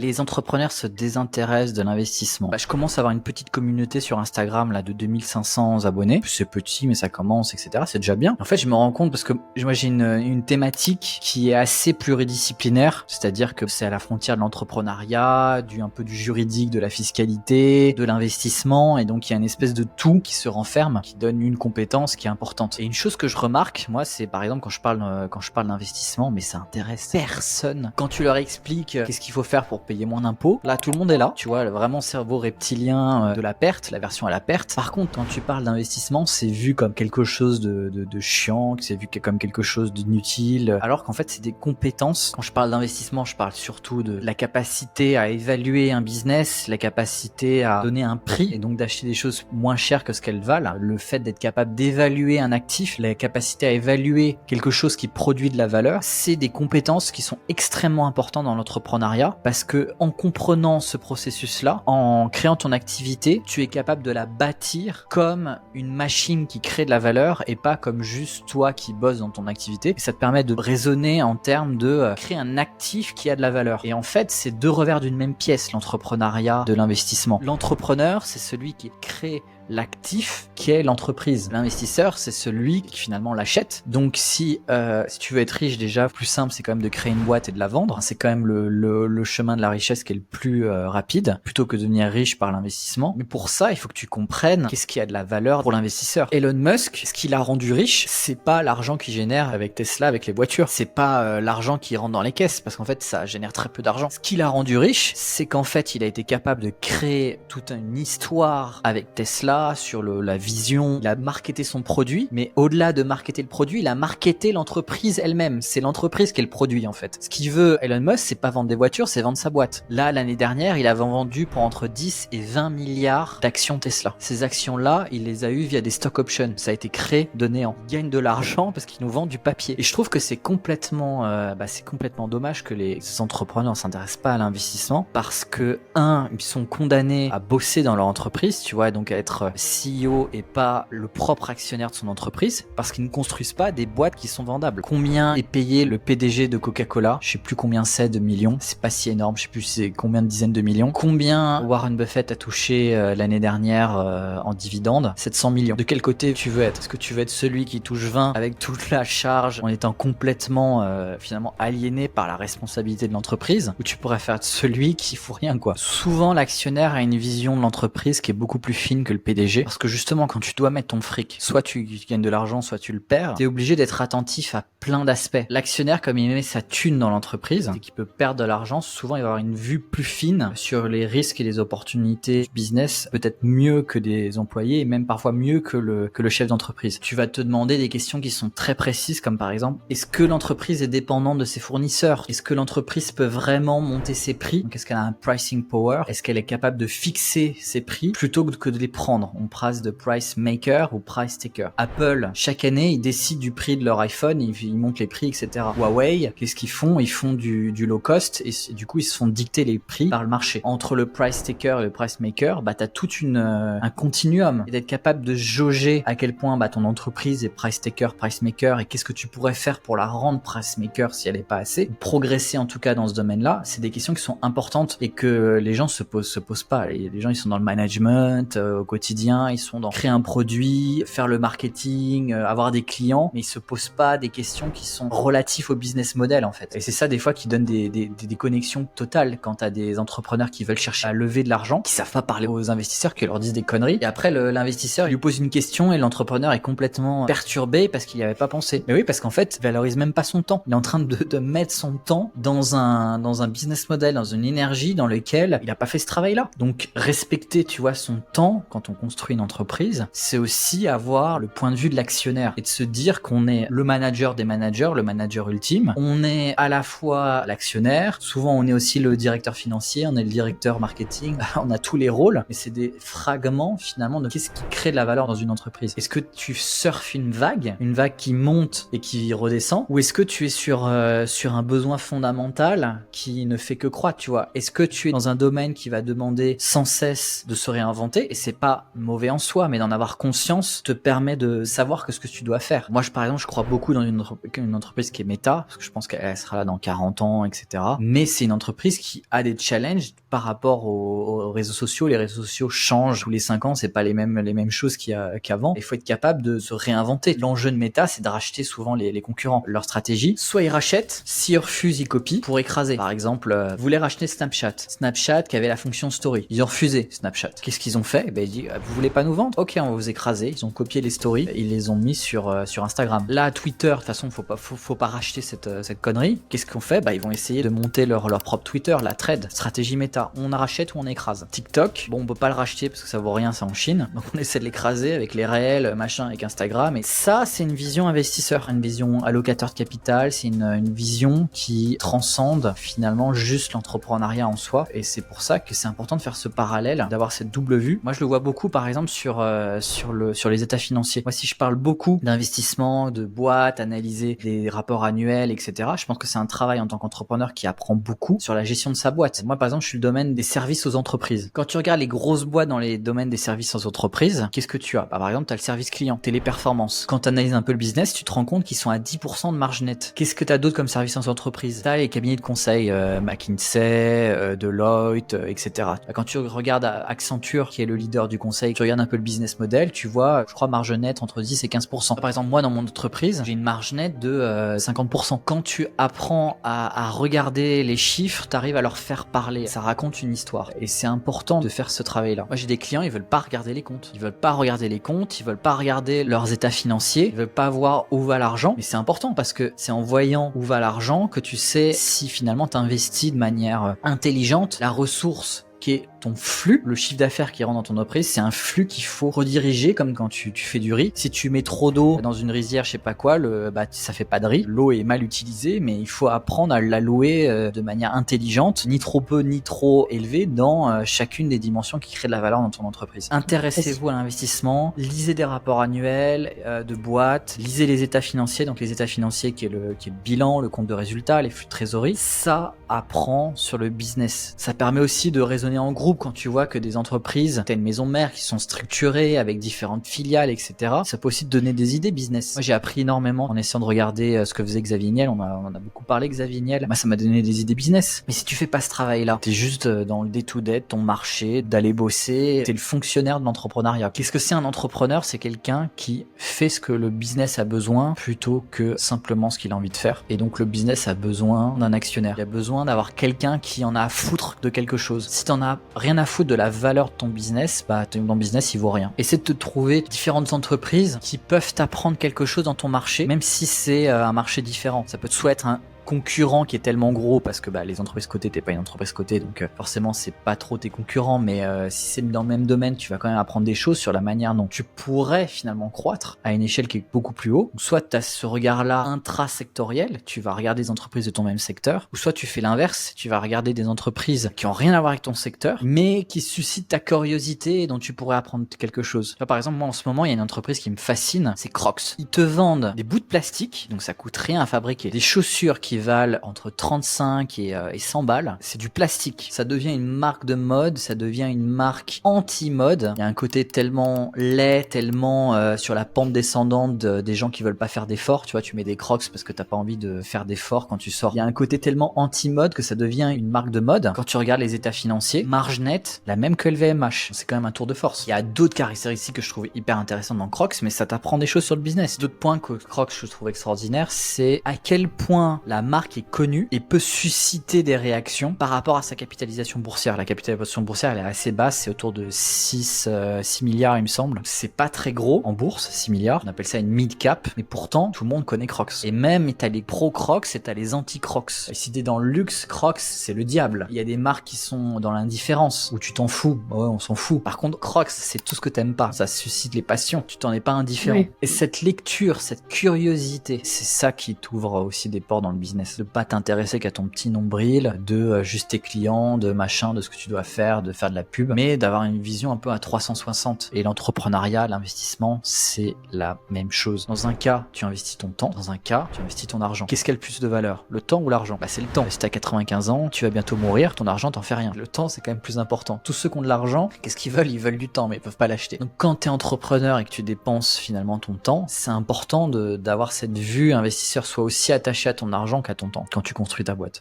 Les entrepreneurs se désintéressent de l'investissement. Je commence à avoir une petite communauté sur Instagram là de 2500 abonnés. C'est petit mais ça commence, etc. C'est déjà bien. En fait, je me rends compte parce que moi j'ai une thématique qui est assez pluridisciplinaire, c'est-à-dire que c'est à la frontière de l'entrepreneuriat, un peu du juridique, de la fiscalité, de l'investissement, et donc il y a une espèce de tout qui se renferme, qui donne une compétence qui est importante. Et une chose que je remarque, moi, c'est par exemple quand je parle d'investissement, mais ça intéresse personne. Quand tu leur expliques qu'est-ce qu'il faut faire pour payer moins d'impôts, là tout le monde est là, tu vois, vraiment cerveau reptilien de la perte, la version à la perte. Par contre, quand tu parles d'investissement, c'est vu comme quelque chose de chiant, c'est vu comme quelque chose d'inutile, alors qu'en fait c'est des compétences. Quand je parle d'investissement, je parle surtout de la capacité à évaluer un business, la capacité à donner un prix et donc d'acheter des choses moins chères que ce qu'elles valent, le fait d'être capable d'évaluer un actif, la capacité à évaluer quelque chose qui produit de la valeur, c'est des compétences qui sont extrêmement importantes dans l'entrepreneuriat, parce que en comprenant ce processus-là, en créant ton activité, tu es capable de la bâtir comme une machine qui crée de la valeur et pas comme juste toi qui bosses dans ton activité. Et ça te permet de raisonner en termes de créer un actif qui a de la valeur. Et en fait, c'est deux revers d'une même pièce, l'entrepreneuriat de l'investissement. L'entrepreneur, c'est celui qui crée l'actif qui est l'entreprise. L'investisseur, c'est celui qui finalement l'achète. Donc si tu veux être riche, déjà, plus simple, c'est quand même de créer une boîte et de la vendre. C'est quand même le chemin de la richesse qui est le plus rapide, plutôt que de devenir riche par l'investissement. Mais pour ça, il faut que tu comprennes qu'est-ce qui a de la valeur pour l'investisseur. Elon Musk, ce qui l'a rendu riche, c'est pas l'argent qu'il génère avec Tesla, avec les voitures. C'est pas l'argent qui rentre dans les caisses, parce qu'en fait, ça génère très peu d'argent. Ce qui l'a rendu riche, c'est qu'en fait, il a été capable de créer toute une histoire avec Tesla, sur la vision, il a marketé son produit, mais au-delà de marketer le produit, il a marketé l'entreprise elle-même. C'est l'entreprise qui est le produit en fait. Ce qu'il veut, Elon Musk, c'est pas vendre des voitures, c'est vendre sa boîte. Là, l'année dernière, il avait vendu pour entre 10 et 20 milliards d'actions Tesla. Ces actions-là, il les a eues via des stock options. Ça a été créé de néant. Il gagne de l'argent parce qu'il nous vend du papier. Et je trouve que c'est complètement dommage que les entrepreneurs ne s'intéressent pas à l'investissement, parce que ils sont condamnés à bosser dans leur entreprise, tu vois, donc à être CEO et pas le propre actionnaire de son entreprise, parce qu'ils ne construisent pas des boîtes qui sont vendables. Combien est payé le PDG de Coca-Cola? Je sais plus combien c'est de millions, c'est pas si énorme, je sais plus c'est combien de dizaines de millions. Combien Warren Buffett a touché l'année dernière en dividendes? 700 millions. De quel côté tu veux être? Est-ce que tu veux être celui qui touche 20 avec toute la charge en étant complètement finalement aliéné par la responsabilité de l'entreprise, ou tu pourrais faire celui qui fout rien quoi? Souvent l'actionnaire a une vision de l'entreprise qui est beaucoup plus fine que le PDG, parce que justement quand tu dois mettre ton fric, soit tu gagnes de l'argent, soit tu le perds, t'es obligé d'être attentif à plein d'aspects. L'actionnaire, comme il met sa thune dans l'entreprise et qu'il peut perdre de l'argent, souvent il va avoir une vue plus fine sur les risques et les opportunités du business, peut-être mieux que des employés et même parfois mieux que le chef d'entreprise. Tu vas te demander des questions qui sont très précises, comme par exemple, est-ce que l'entreprise est dépendante de ses fournisseurs? Est-ce que l'entreprise peut vraiment monter ses prix? Donc est-ce qu'elle a un pricing power? Est-ce qu'elle est capable de fixer ses prix plutôt que de les prendre? On passe de price maker ou price taker. Apple, chaque année, ils décident du prix de leur iPhone, ils montent les prix, etc. Huawei, qu'est-ce qu'ils font? Ils font du low cost et du coup, ils se font dicter les prix par le marché. Entre le price taker et le price maker, t'as tout un continuum. Et d'être capable de jauger à quel point ton entreprise est price taker, price maker, et qu'est-ce que tu pourrais faire pour la rendre price maker si elle est pas assez. Progresser en tout cas dans ce domaine-là, c'est des questions qui sont importantes et que les gens se posent pas. Les gens, ils sont dans le management au quotidien, ils sont dans créer un produit, faire le marketing, avoir des clients, mais ils se posent pas des questions qui sont relatives au business model en fait. Et c'est ça des fois qui donne des connexions totales quand t'as des entrepreneurs qui veulent chercher à lever de l'argent, qui savent pas parler aux investisseurs, qui leur disent des conneries, et après l'investisseur il lui pose une question et l'entrepreneur est complètement perturbé parce qu'il n'y avait pas pensé. Mais oui, parce qu'en fait il valorise même pas son temps. Il est en train de mettre son temps dans un business model, dans une énergie dans lequel il a pas fait ce travail là. Donc respecter, tu vois, son temps quand on construit une entreprise, c'est aussi avoir le point de vue de l'actionnaire et de se dire qu'on est le manager des managers, le manager ultime. On est à la fois l'actionnaire, souvent on est aussi le directeur financier, on est le directeur marketing, on a tous les rôles, mais c'est des fragments finalement de qu'est-ce qui crée de la valeur dans une entreprise. Est-ce que tu surfes une vague qui monte et qui redescend, ou est-ce que tu es sur un besoin fondamental qui ne fait que croître, tu vois? Est-ce que tu es dans un domaine qui va demander sans cesse de se réinventer, et c'est pas pas mauvais en soi, mais d'en avoir conscience te permet de savoir que ce que tu dois faire. Moi, par exemple, je crois beaucoup dans une entreprise qui est Meta, parce que je pense qu'elle sera là dans 40 ans, etc. Mais c'est une entreprise qui a des challenges par rapport aux réseaux sociaux. Les réseaux sociaux changent tous les 5 ans, c'est pas les mêmes choses qu'avant. Il faut être capable de se réinventer. L'enjeu de Meta, c'est de racheter souvent les concurrents. Leur stratégie, soit ils rachètent, s'ils refusent, ils copient pour écraser. Par exemple, vous voulez racheter Snapchat. Snapchat qui avait la fonction story. Ils ont refusé Snapchat. Qu'est-ce qu'ils ont fait? Eh ben, ils disent, vous voulez pas nous vendre? Ok, on va vous écraser. Ils ont copié les stories, ils les ont mis sur Instagram. Là, Twitter, de toute façon, faut pas racheter cette connerie. Qu'est-ce qu'on fait? Bah, ils vont essayer de monter leur propre Twitter, la thread, stratégie méta. On rachète ou on écrase. TikTok, bon, on peut pas le racheter parce que ça vaut rien, c'est en Chine. Donc on essaie de l'écraser avec les réels, machin, avec Instagram. Et ça, c'est une vision investisseur, une vision allocateur de capital. C'est une vision qui transcende finalement juste l'entrepreneuriat en soi. Et c'est pour ça que c'est important de faire ce parallèle, d'avoir cette double vue. Moi, je le vois beaucoup, par exemple, sur les états financiers. Moi, si je parle beaucoup d'investissement, de boîtes, analyser des rapports annuels, etc., je pense que c'est un travail en tant qu'entrepreneur qui apprend beaucoup sur la gestion de sa boîte. Moi, par exemple, je suis le domaine des services aux entreprises. Quand tu regardes les grosses boîtes dans les domaines des services aux entreprises, qu'est-ce que tu as? Bah, par exemple, tu as le service client, téléperformance. Quand tu analyses un peu le business, tu te rends compte qu'ils sont à 10% de marge nette. Qu'est-ce que tu as d'autre comme service aux entreprises? Tu as les cabinets de conseil, McKinsey, Deloitte, etc. Quand tu regardes Accenture, qui est le leader du conseil, tu regardes un peu le business model, tu vois, je crois, marge nette entre 10 et 15%. Par exemple, moi, dans mon entreprise, j'ai une marge nette de 50%. Quand tu apprends à regarder les chiffres, tu arrives à leur faire parler. Ça raconte une histoire. Et c'est important de faire ce travail-là. Moi, j'ai des clients, ils veulent pas regarder les comptes. Ils veulent pas regarder les comptes, ils veulent pas regarder leurs états financiers, ils veulent pas voir où va l'argent. Mais c'est important parce que c'est en voyant où va l'argent que tu sais si finalement tu investis de manière intelligente la ressource qui est ton flux, le chiffre d'affaires qui rentre dans ton entreprise, c'est un flux qu'il faut rediriger comme quand tu fais du riz. Si tu mets trop d'eau dans une rizière, je sais pas quoi, ça fait pas de riz. L'eau est mal utilisée, mais il faut apprendre à l'allouer de manière intelligente, ni trop peu, ni trop élevé dans chacune des dimensions qui créent de la valeur dans ton entreprise. Intéressez-vous à l'investissement, lisez des rapports annuels de boîtes, lisez les états financiers, donc les états financiers qui est le bilan, le compte de résultat, les flux de trésorerie. Ça apprend sur le business. Ça permet aussi de raisonner en groupe quand tu vois que des entreprises, t'as une maison mère qui sont structurées avec différentes filiales, etc. Ça peut aussi te donner des idées business. Moi, j'ai appris énormément en essayant de regarder ce que faisait Xavier Niel. On en a beaucoup parlé, Xavier Niel. Moi, ça m'a donné des idées business. Mais si tu fais pas ce travail-là, t'es juste dans le day-to-day, ton marché, d'aller bosser, t'es le fonctionnaire de l'entrepreneuriat. Qu'est-ce que c'est un entrepreneur? C'est quelqu'un qui fait ce que le business a besoin plutôt que simplement ce qu'il a envie de faire. Et donc, le business a besoin d'un actionnaire. Il a besoin d'avoir quelqu'un qui en a à foutre de quelque chose. Si t'en as rien à foutre de la valeur de ton business, bah ton business il vaut rien. Essaie de te trouver différentes entreprises qui peuvent t'apprendre quelque chose dans ton marché, même si c'est un marché différent. Ça peut soit être un concurrent qui est tellement gros parce que les entreprises cotées, t'es pas une entreprise cotée, donc forcément c'est pas trop tes concurrents, mais si c'est dans le même domaine, tu vas quand même apprendre des choses sur la manière dont tu pourrais finalement croître à une échelle qui est beaucoup plus haut. Soit tu as ce regard-là intrasectoriel, tu vas regarder des entreprises de ton même secteur, ou soit tu fais l'inverse, tu vas regarder des entreprises qui ont rien à voir avec ton secteur, mais qui suscitent ta curiosité et dont tu pourrais apprendre quelque chose. Par exemple, moi en ce moment, il y a une entreprise qui me fascine, c'est Crocs. Ils te vendent des bouts de plastique, donc ça coûte rien à fabriquer, des chaussures qui valent entre 35 et 100 balles. C'est du plastique. Ça devient une marque de mode, ça devient une marque anti-mode. Il y a un côté tellement laid, tellement sur la pente descendante des gens qui veulent pas faire d'efforts. Tu vois, tu mets des Crocs parce que t'as pas envie de faire d'efforts quand tu sors. Il y a un côté tellement anti-mode que ça devient une marque de mode. Quand tu regardes les états financiers, marge nette, la même que le VMH. C'est quand même un tour de force. Il y a d'autres caractéristiques que je trouve hyper intéressantes dans Crocs, mais ça t'apprend des choses sur le business. D'autres points que Crocs je trouve extraordinaire, c'est à quel point la marque est connue et peut susciter des réactions par rapport à sa capitalisation boursière. La capitalisation boursière, elle est assez basse, c'est autour de 6 milliards, il me semble. C'est pas très gros en bourse, 6 milliards. On appelle ça une mid-cap, mais pourtant, tout le monde connaît Crocs. Et même, t'as les pro-Crocs et t'as les anti-Crocs. Et si t'es dans le luxe, Crocs, c'est le diable. Il y a des marques qui sont dans l'indifférence, où tu t'en fous. Ouais, on s'en fout. Par contre, Crocs, c'est tout ce que t'aimes pas. Ça suscite les passions. Tu t'en es pas indifférent. Oui. Et cette lecture, cette curiosité, c'est ça qui t'ouvre aussi des portes dans le business. business. De pas t'intéresser qu'à ton petit nombril, de juste tes clients, de machin, de ce que tu dois faire, de faire de la pub, mais d'avoir une vision un peu à 360. Et l'entrepreneuriat, l'investissement, c'est la même chose. Dans un cas, tu investis ton temps. Dans un cas, tu investis ton argent. Qu'est-ce qui a le plus de valeur? Le temps ou l'argent? Bah, c'est le temps. Si t'as 95 ans, tu vas bientôt mourir, ton argent t'en fait rien. Le temps, c'est quand même plus important. Tous ceux qui ont de l'argent, qu'est-ce qu'ils veulent? Ils veulent du temps, mais ils peuvent pas l'acheter. Donc quand t'es entrepreneur et que tu dépenses finalement ton temps, c'est important d'avoir cette vue investisseur, soit aussi attaché à ton argent qu'à ton temps quand tu construis ta boîte.